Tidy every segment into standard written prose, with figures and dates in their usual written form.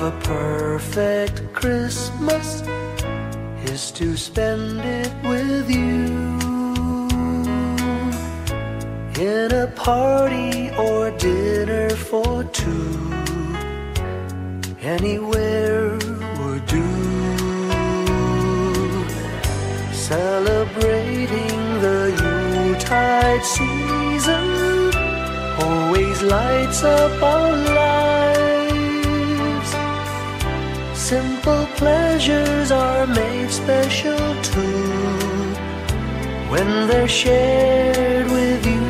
of a perfect Christmas is to spend it with you, in a party or dinner for two. Anywhere would do. Celebrating the Yuletide season always lights up our lives. Simple pleasures are made special too when they're shared with you.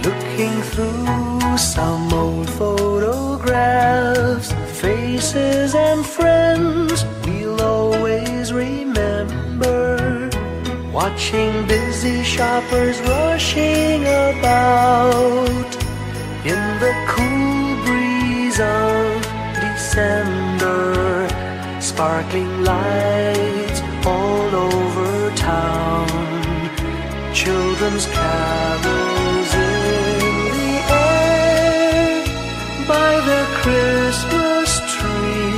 Looking through some old photographs, faces and friends we'll always remember. Watching busy shoppers rushing about in the cool breeze of December. Sparkling lights all over town, children's carols in the air. By the Christmas tree,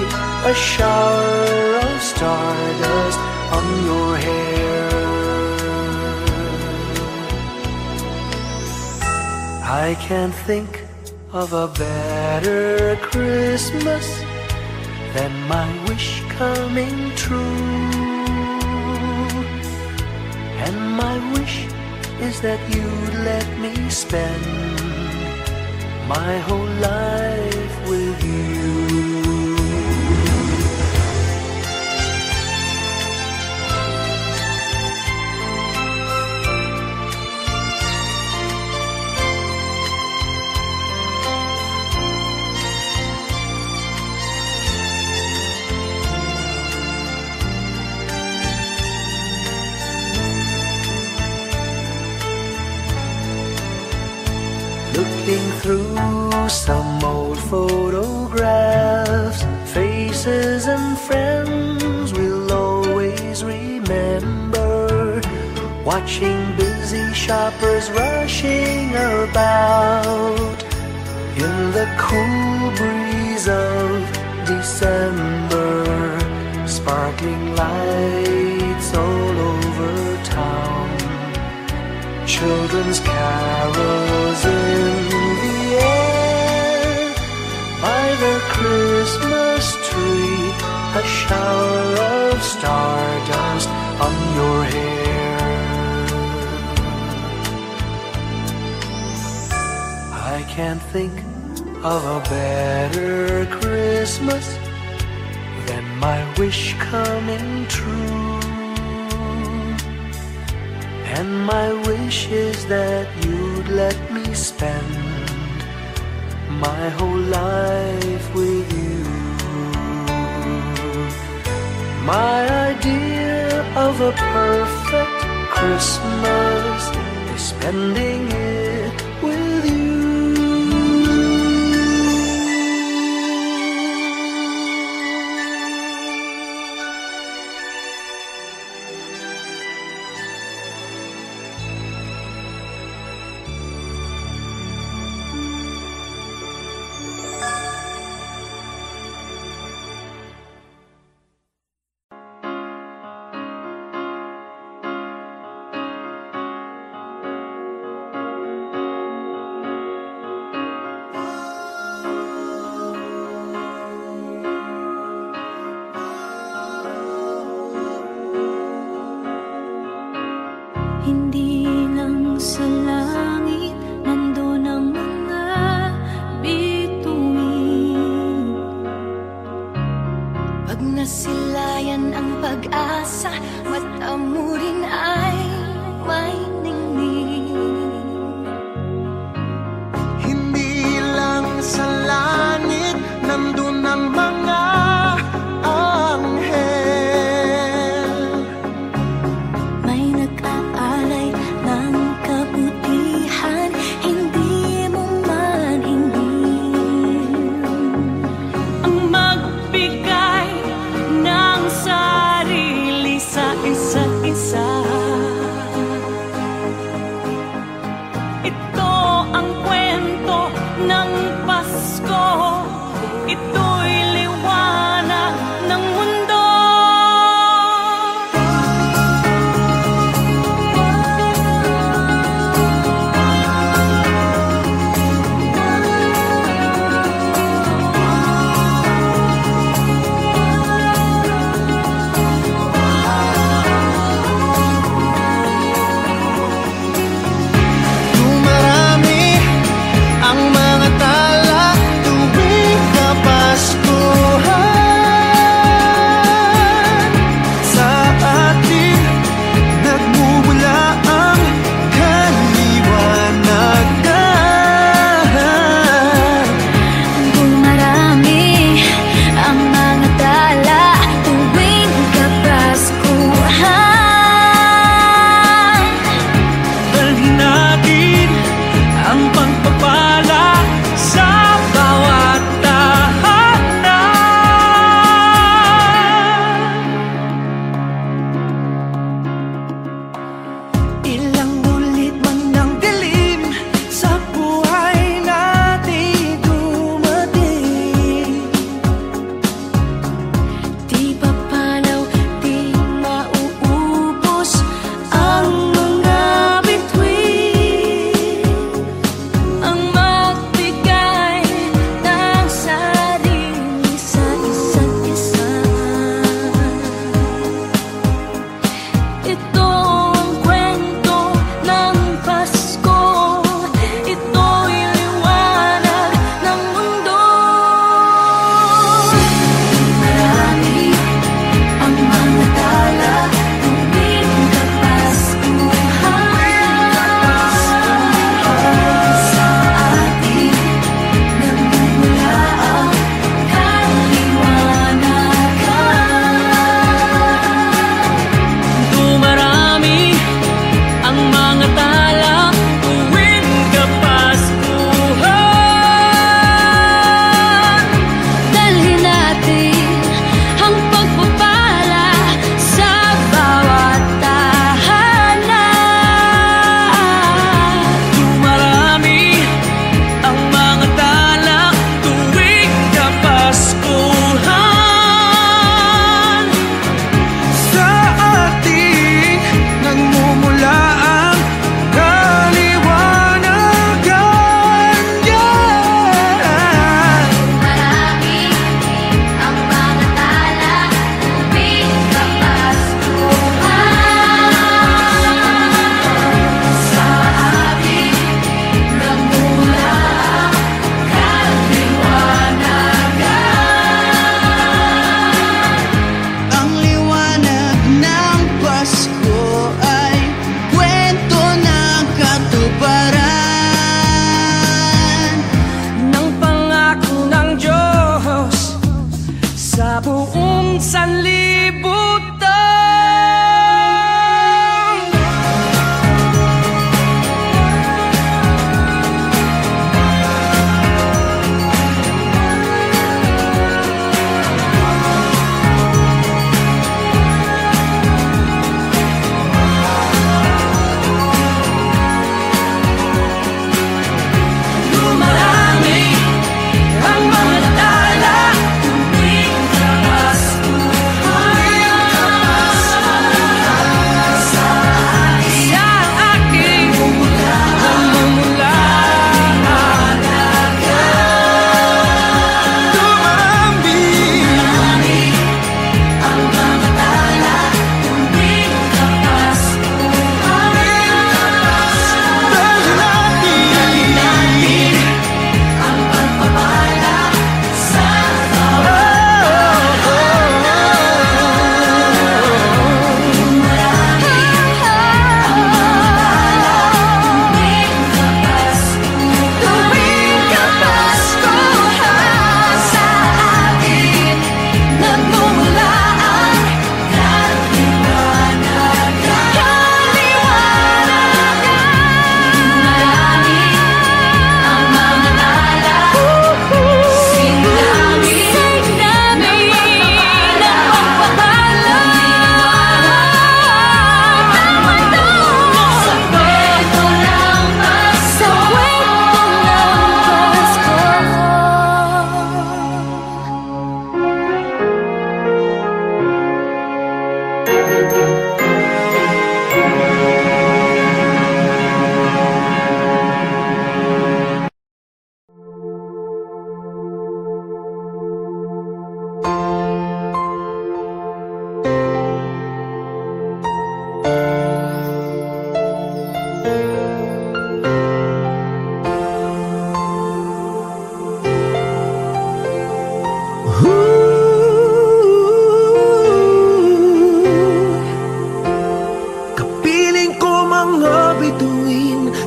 a shower of stardust on your hair. I can't think of a better Christmas than my wish coming true. And my wish is that you'd let me spend my whole life with you. Looking through some old photographs, faces and friends we'll always remember. Watching busy shoppers rushing about in the cool breeze of December. Sparkling lights all over town, children's carols in the air. By the Christmas tree, a shower of stardust on your hair. I can't think of a better Christmas than my wish coming true. And my wish is that you'd let me spend my whole life with you. My idea of a perfect Christmas is spending it with you. Hindi lang sa langit nandun ang mga bituin. Pag nasilayan ang pag-asa, mata mo rin ay may ningning. Hindi lang sa langit nandun ang mga anghel. May nag-aalay ng kabutihan, hindi mo man hingin. Ang magbigay ng sarili sa isa't isa.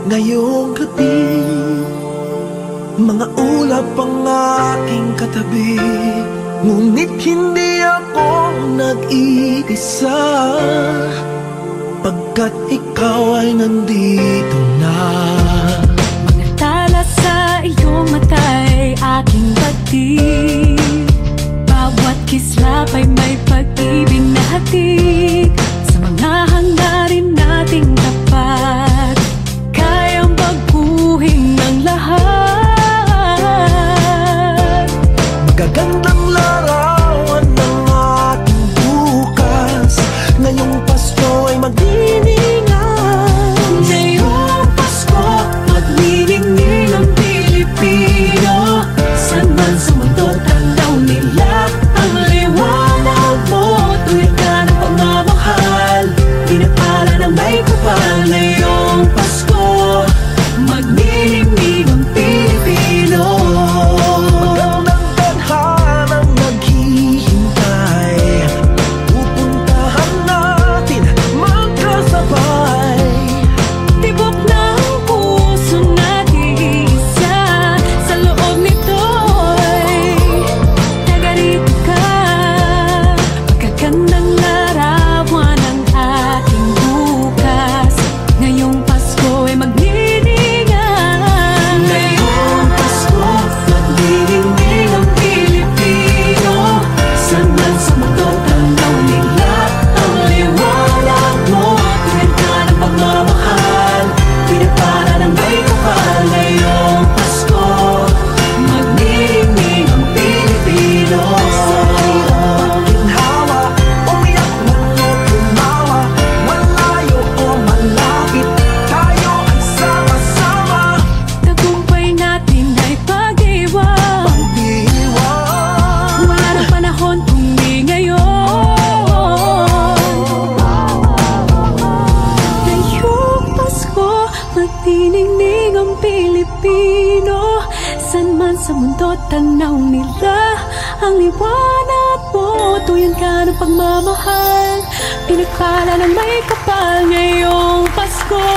Ngayong gabi, mga ulap ang aking katabi, ngunit hindi ako nag-iisa, pagkat ikaw ay nandito na. Mga tala sa iyong mata'y aking batid, bawat kislap ay may pag-ibig na hatid. Sa mga hangarin nating tapat, kayang baguhin ng lahat. Magagandang larawan ng ating bukas, ngayong Pasko ay magdiningan. Ngayong Pasko, magniningning ang Pilipino. San man sa mundo, tanaw nila ang liwanag mo. Tuwid ka ng pagmamahal, pinapala ng may kapal. Ngayong Pasko, magniningning ang Pilipino. Magandang tadhanang naghihintay, pupuntahan natin magkasabay. Tibok ng puso natin isa, sa loob nito'y tagarito ka. Magagandang larawan ang ating bukas, ngayong Pasko ay magniningan. Ngayong Pasko, magniningning ang Pilipino. San man sa mundo, tanaw nila ang liwanag mo. Tuwid ka ng pagmamahal, pinapala ng may kapal. Ngayong Pasko, magniningning ang Pilipino. Ginhawa, umiyak man o tumawa, malayo o malapit, tayo ay sama-sama. Tagumpay natin ay pag-iwan, Pag-iwan, wala ng panahon kung di ngayon. Ngayong Pasko, magniningning ang Pilipino. San man sa mundo, tanaw nila ang liwanag mo. Tuyan ka ng pagmamahal, pinakala ng may kapal. Ngayong Pasko,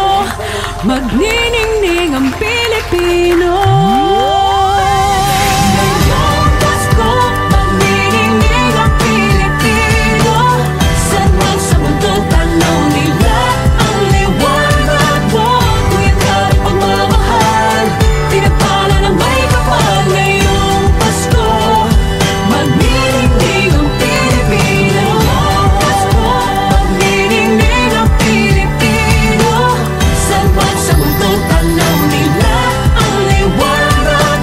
magniningning ang Pilipino. Ngayong Pasko, magniningning ang Pilipino. San man sa mundo, tanaw nila ang liwanag mo. Tuyan ka ng pagmamahal, pinapala ng may kapal. Ngayong Pasko, magniningning ang Pilipino. Pasko, magniningning ang Pilipino. San man sa mundo, tanaw nila ang liwanag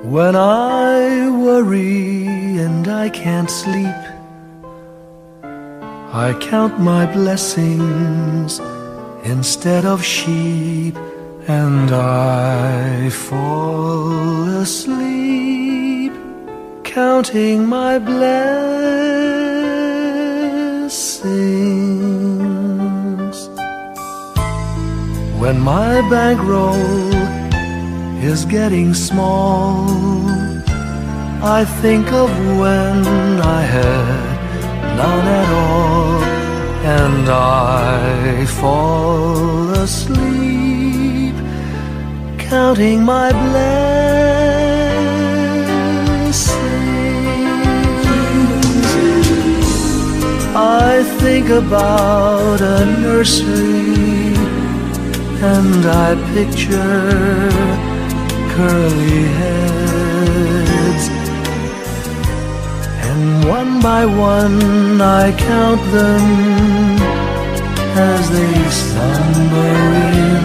When I worry and I can't sleep, I count my blessings instead of sheep, and I fall asleep counting my blessings. When my bankroll is getting small, I think of when I had none at all, and I fall asleep counting my blessings. I think about a nursery, and I picture curly heads, and one by one I count them as they slumber in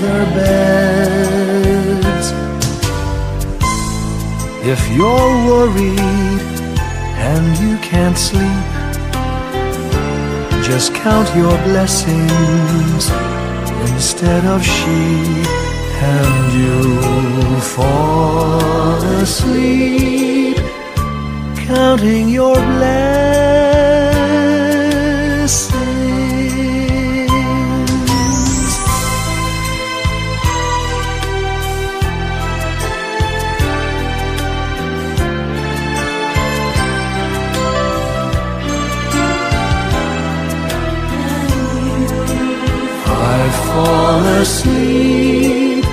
their beds. If you're worried and you can't sleep, just count your blessings instead of sheep, and you'll fall asleep counting your blessings. I fall asleep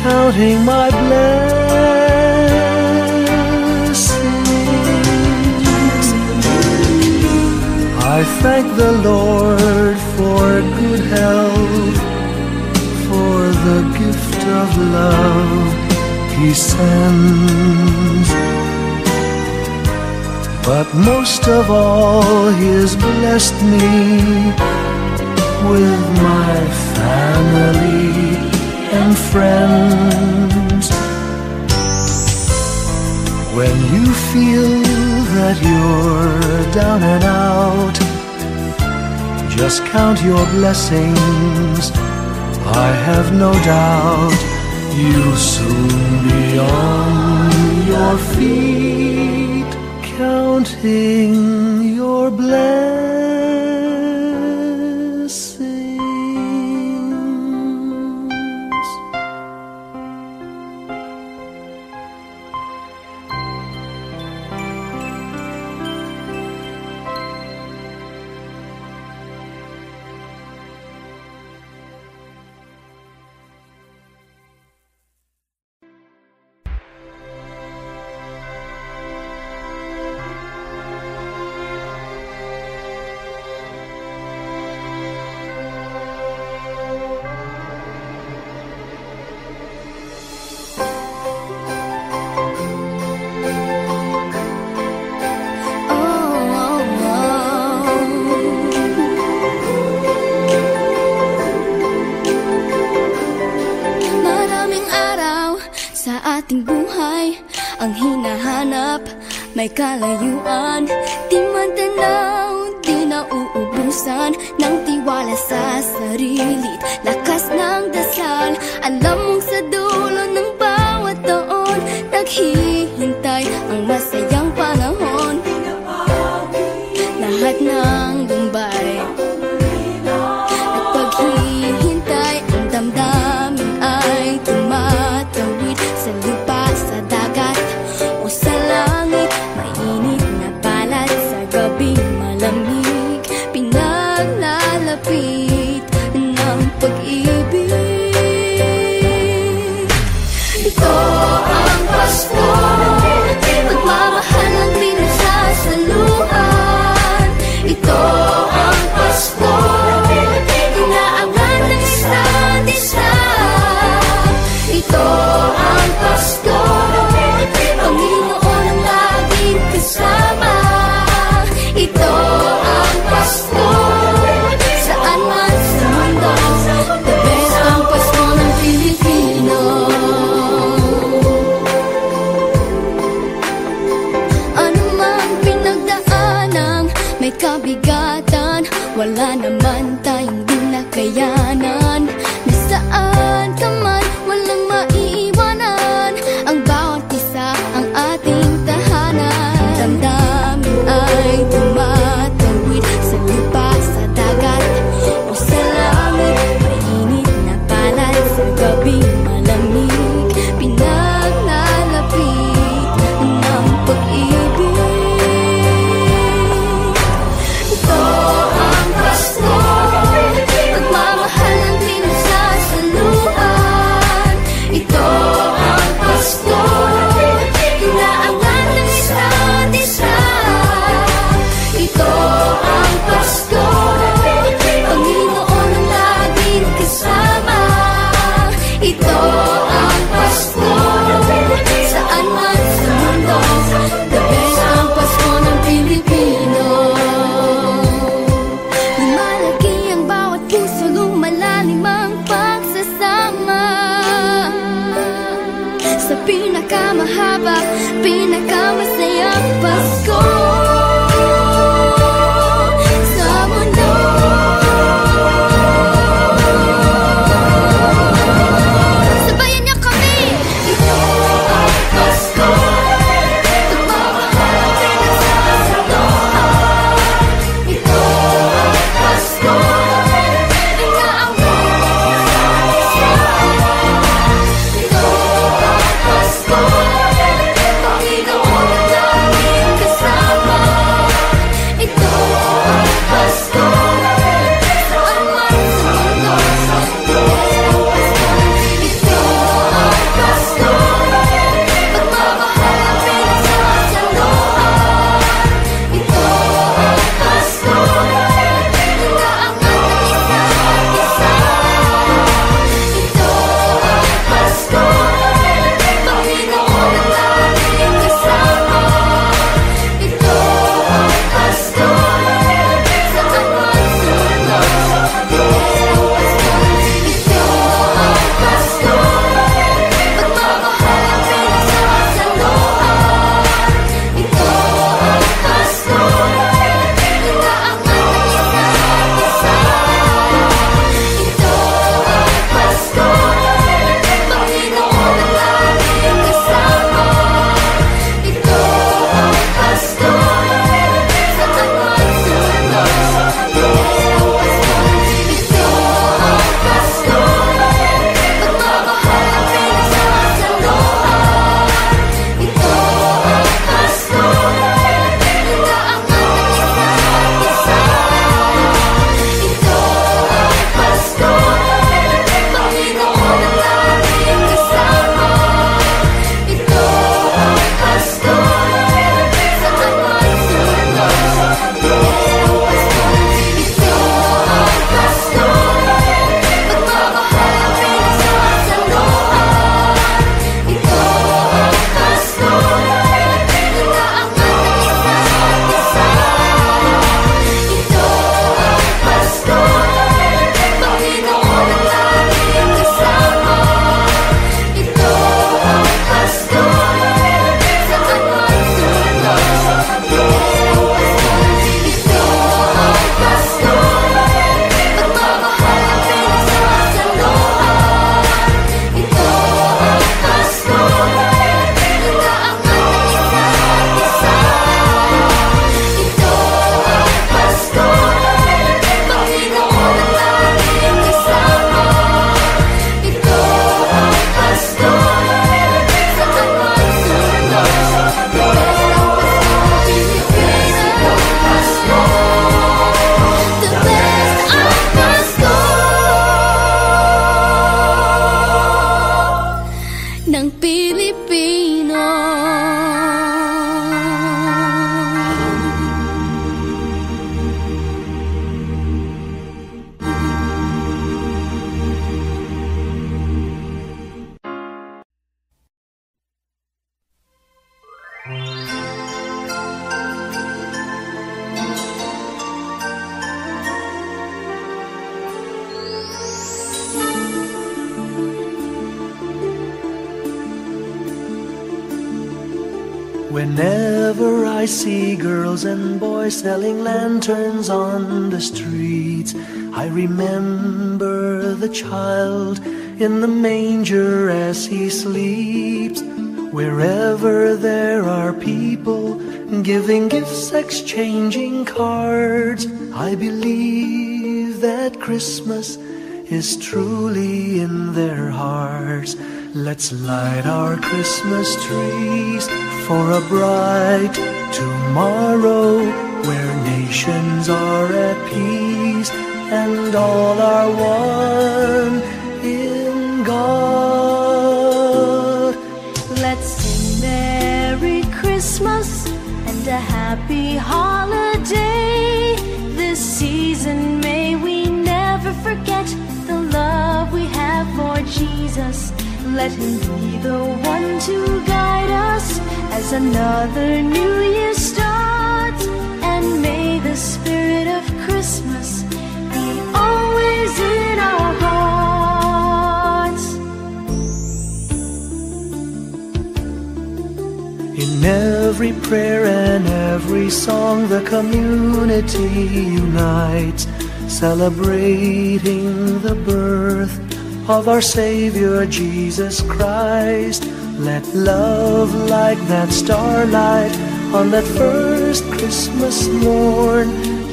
counting my blessings. I thank the Lord for good health, for the gift of love He sends, but most of all He's blessed me with my family and friends. When you feel that you're down and out, just count your blessings. I have no doubt you'll soon be on your feet, counting your blessings. ating buhay ang hinahanap, may kalayuan, di man tanaw, di na uubusan ng tiwala sa sarili't lakas ng dasal. Alam mong sa dulo ng bawat taon naghihintay ang masayang panahon. Lahat ng lumbay at paghihintay, ang damdamin ay tumatawid sa lupa, sa dagat o sa langit. Mainit na balat sa gabing malamig, pinaglalapit ng pag-ibig. wala naman tayong di nakayanan. Nasaan ka man, walang maiiwanan. Ang bawat isa ang ating tahanan. Damdamin ay tumatawid sa lupa, sa dagat o sa langit. Mainit na palad sa gabing malamig, pinaglalapit ng pag-ibig. Ito ang Pasko, pagmamahal ang pinagsasaluhan. Ito ang Pasko, inaangan ng isa't isa. Ito ang Pasko, Panginoon ang laging kasama. Ito ang Pasko, saan man sa mundo, the best ang Pasko ng Pilipino. Lumalaki ang bawat puso, lumalalim ang pagsasama. Sa pinakamahaba, pinakamasayang Pasko sa mundo. Sabayan niyo kami! Ito ang Pasko, pagmamahal ang pinagsasaluhan. Ito ang Pasko, inaangat ng isa't isa. Ito ang Pasko, Panginoon ang laging kasama. Whenever I see girls and boys selling lanterns on the streets, I remember the child in the manger as he sleeps. Wherever there are people giving gifts, exchanging cards, I believe that Christmas is truly in their hearts. Let's light our Christmas trees for a bright tomorrow, where nations are at peace and all are one in God. Let's sing Merry Christmas and a happy holiday. This season may we never forget the love we have for Jesus. Let Him be the one to guide us as another new year starts. And may the spirit of Christmas be always in our hearts. In every prayer and every song, the community unites, celebrating the birth of our Savior Jesus Christ. Let love like that starlight on that first Christmas morn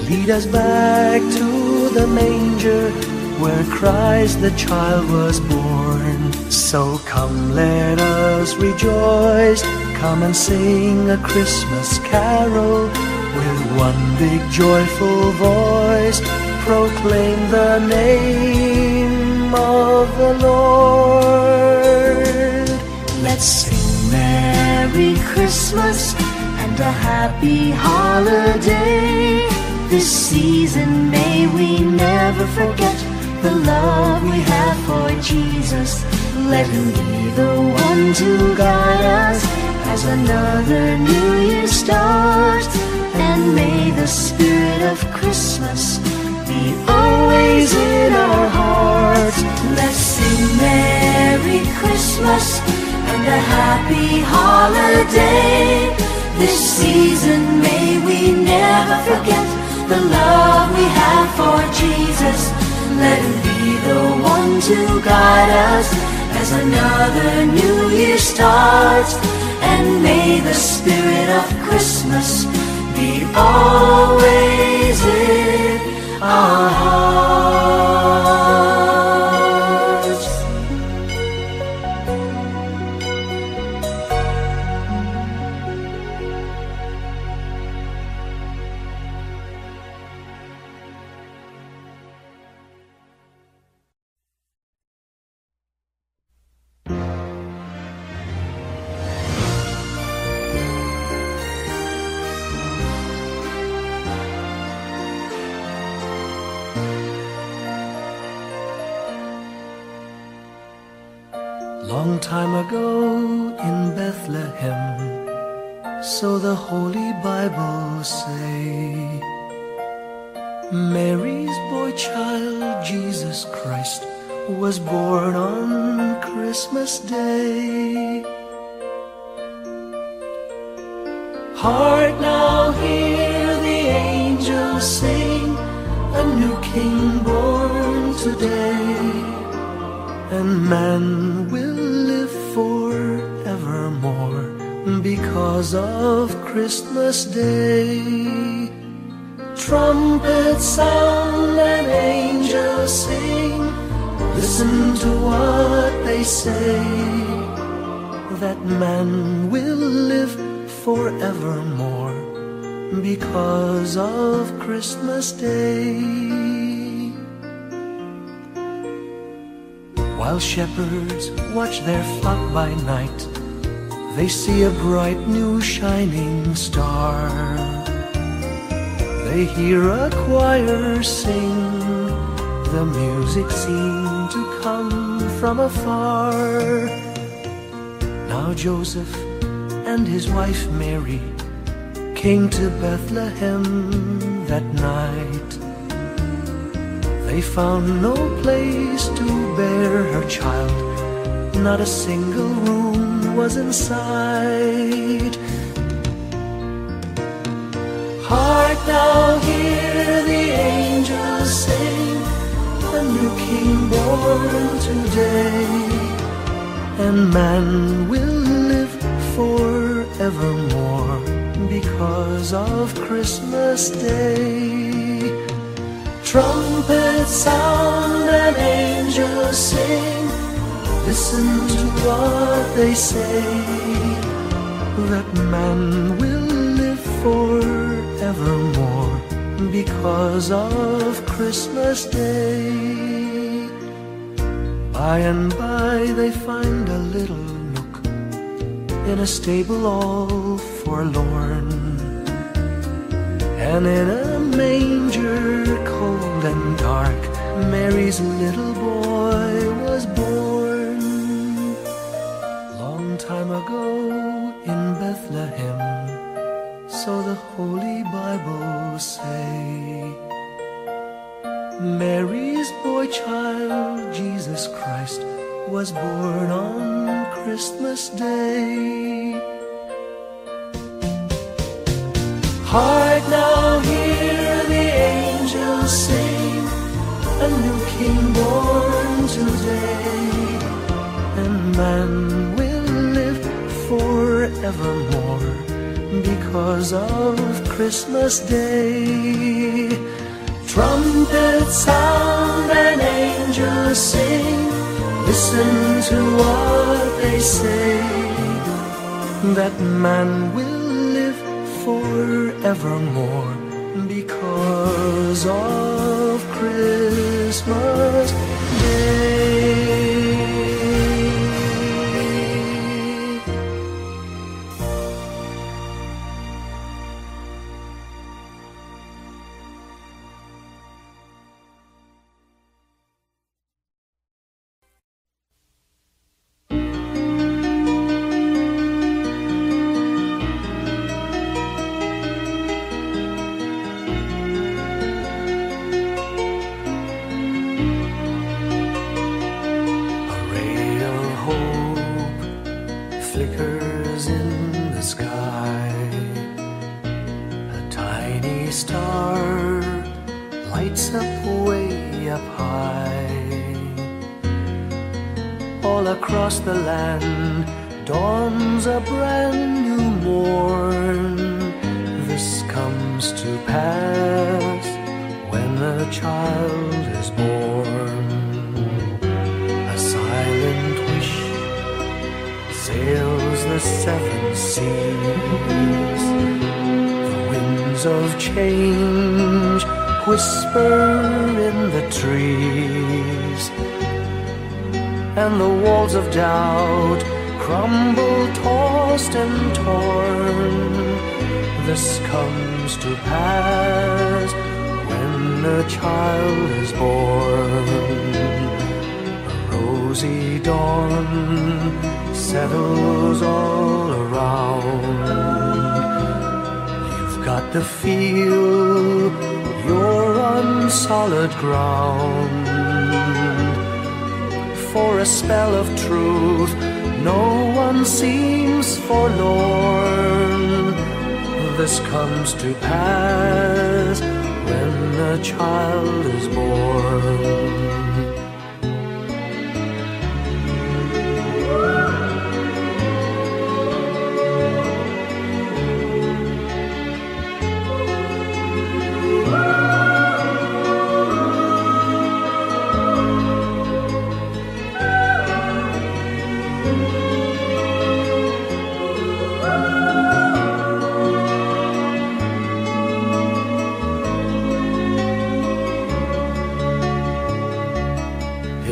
lead us back to the manger where Christ the child was born. So come, let us rejoice, come and sing a Christmas carol with one big joyful voice, proclaim the name of the Lord. Let's sing Merry Christmas and a happy holiday. This season may we never forget the love we have for Jesus. Let Him be the one to guide us as another new year starts. And may the spirit of Christmas be always in our hearts. Let's sing Merry Christmas and a happy holiday. This season may we never forget the love we have for Jesus. Let Him be the one to guide us as another new year starts. And may the spirit of Christmas be always in our hearts. Long time ago in Bethlehem, so the Holy Bible say, Mary's boy child, Jesus Christ, was born on Christmas Day. Heart, now hear the angels sing, a new King born today, and man will live forevermore because of Christmas Day. Trumpets sound and angels sing, listen to what they say, that man will live forevermore because of Christmas Day. While shepherds watch their flock by night, they see a bright new shining star. They hear a choir sing, the music seemed to come from afar. Now Joseph and his wife Mary came to Bethlehem that night. They found no place to bear her child, not a single room was in sight. Hark now, hear the angels sing, a new King born today, and man will live forevermore because of Christmas Day. Trumpets sound and angels sing, listen to what they say, that man will live forevermore because of Christmas Day. By and by they find a little nook in a stable all forlorn, and in a manger cold and dark, Mary's little boy was born. Long time ago in Bethlehem, so the Holy Bible say, Mary's boy child, Jesus Christ, was born on Christmas Day. Hark now, hear the angels sing, a new King born today, and man will live forevermore because of Christmas Day. Trumpets sound and angels sing, listen to what they say, that man will live forevermore because of Christmas Day. Flickers in the sky, a tiny star lights up way up high. All across the land dawns a brand new morn. This comes to pass when a child is born. A silent wish sails the seven seas. The winds of change whisper in the trees, and the walls of doubt crumble, tossed and torn. This comes to pass when a child is born. A rosy dawn settles all around. You've got to feel you're on solid ground. For a spell of truth, no one seems forlorn. This comes to pass when a child is born.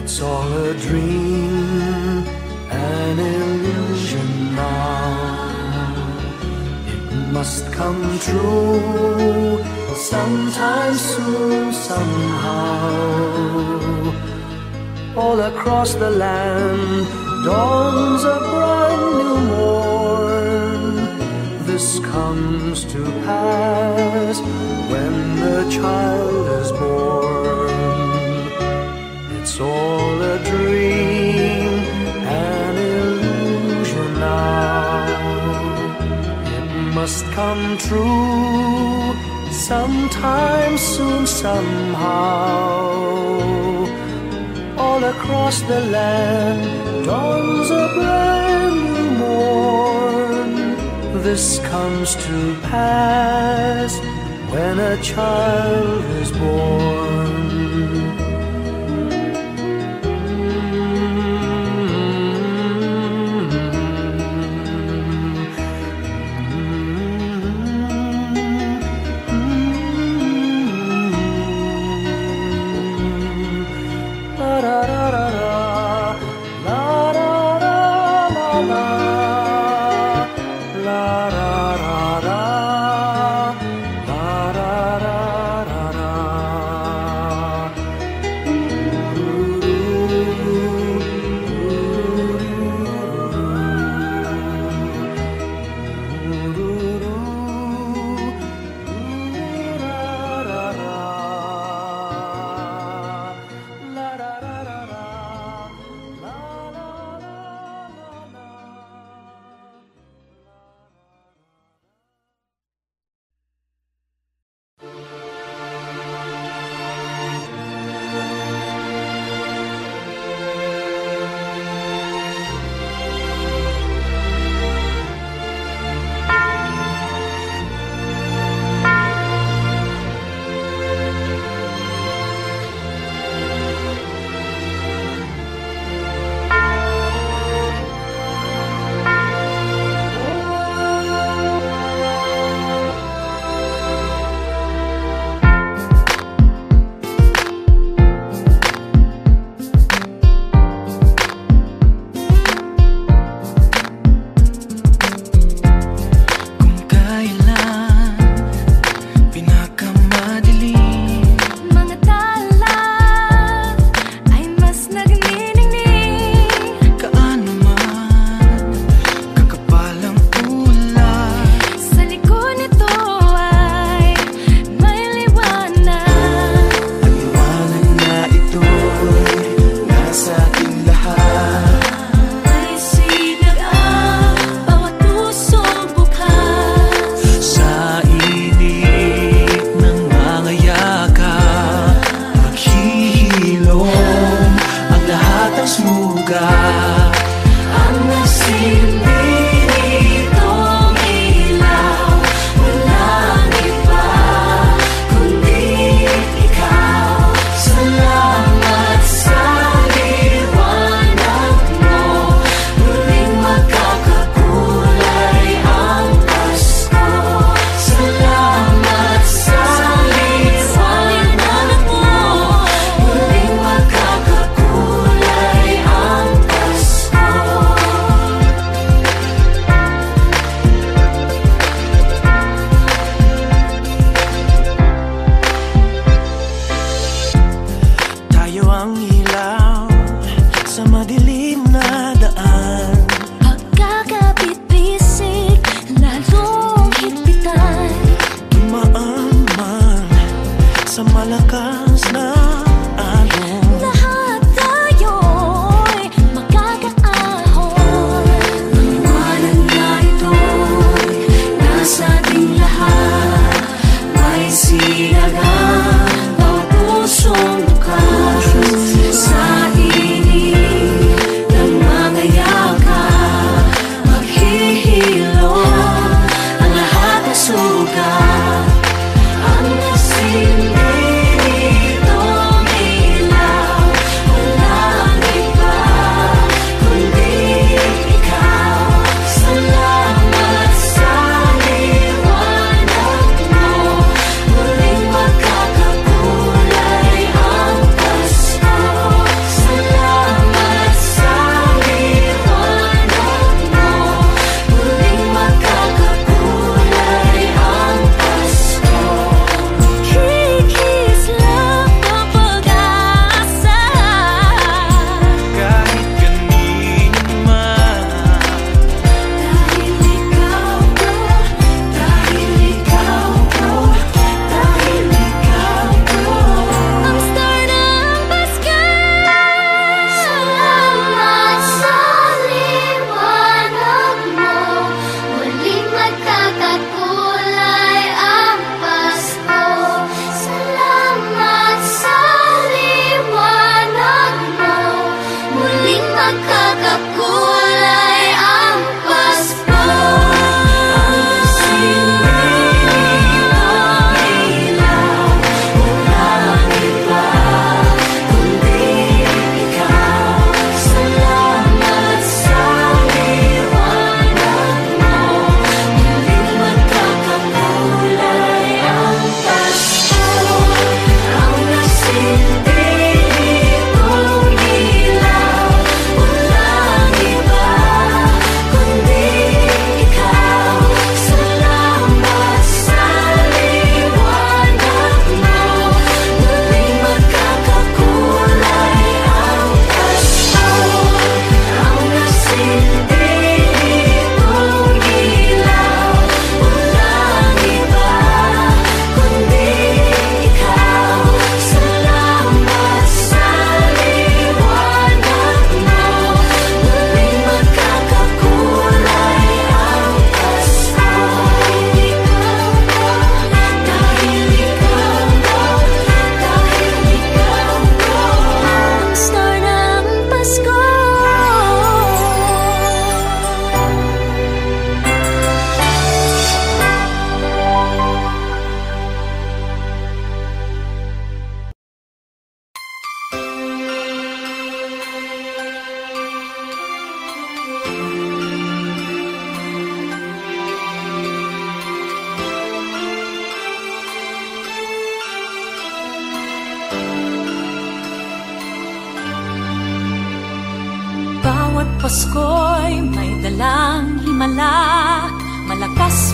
It's all a dream, an illusion now. It must come true sometime soon, somehow. All across the land dawns a brand new morn. This comes to pass when the child is born. It's all a dream, an illusion now. It must come true sometime soon, somehow. All across the land dawns a brand new morn. This comes to pass when a child is born.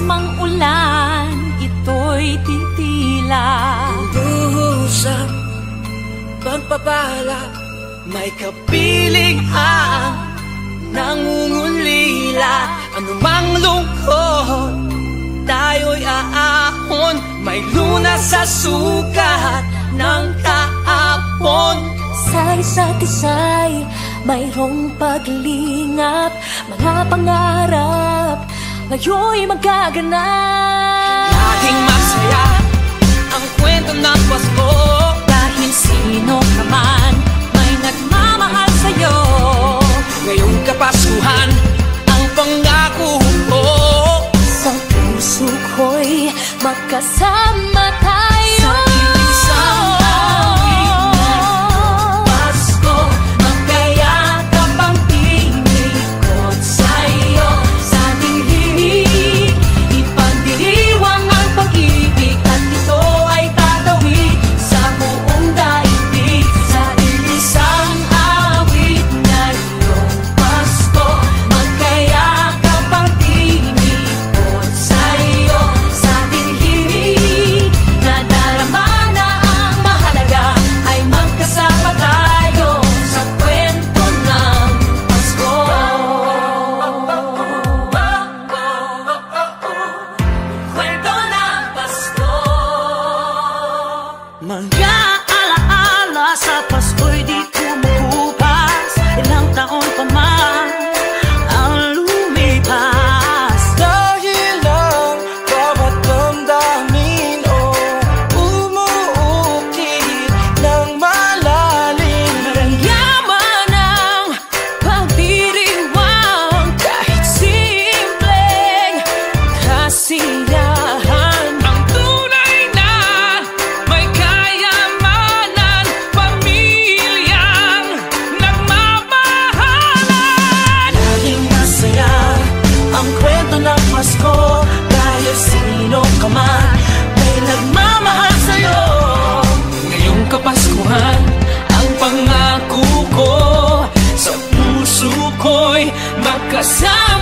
mang ulan, ito'y titila. Usap, pagpapala, may kapiling ang nangungulila. Anumang lungkot, tayo'y aahon. May lunas sa sukat ng kahapon. Sa isa't isa'y mayroong paglingap. Mga pangarap ngayon'y magaganap. Laging masaya ang kwento ng Pasko. Dahil sino ka man may nagmamahal sa'yo. Ngayong Kapaskuhan ang pangako ko. Sa puso ko'y magkasama tayo. Sa isang awit ng Pasko, magkayakap ang tinikot sa'yo. Sa ating himig, ipagdiriwang ang pag-ibig, at ito ay tatawid sa buong daigdig. Sa isang awit ngayong Pasko, magkayakap ang tinikot sa'yo. Sa ating himig, nadarama na ang mahalaga, ay magkasama tayo sa kwento ng Pasko. Kwento ng Pasko. Mga alaala sa Pasko'y di kumukupas. Ilang taon pa man ang lumipas. Dahil ang bawat damdamin o umuukit ng malalim. Yaman ang pagdiriwang, kahit simpleng kasiyahan. Ang tunay na may kayamanan, pamilyang nagmamahalan. Laging masaya ang kwento ng Pasko. Dahil sino ka man may nagmamahal sa'yo. Ngayong Kapaskuhan ang pangako ko. Sa puso ko'y magkasama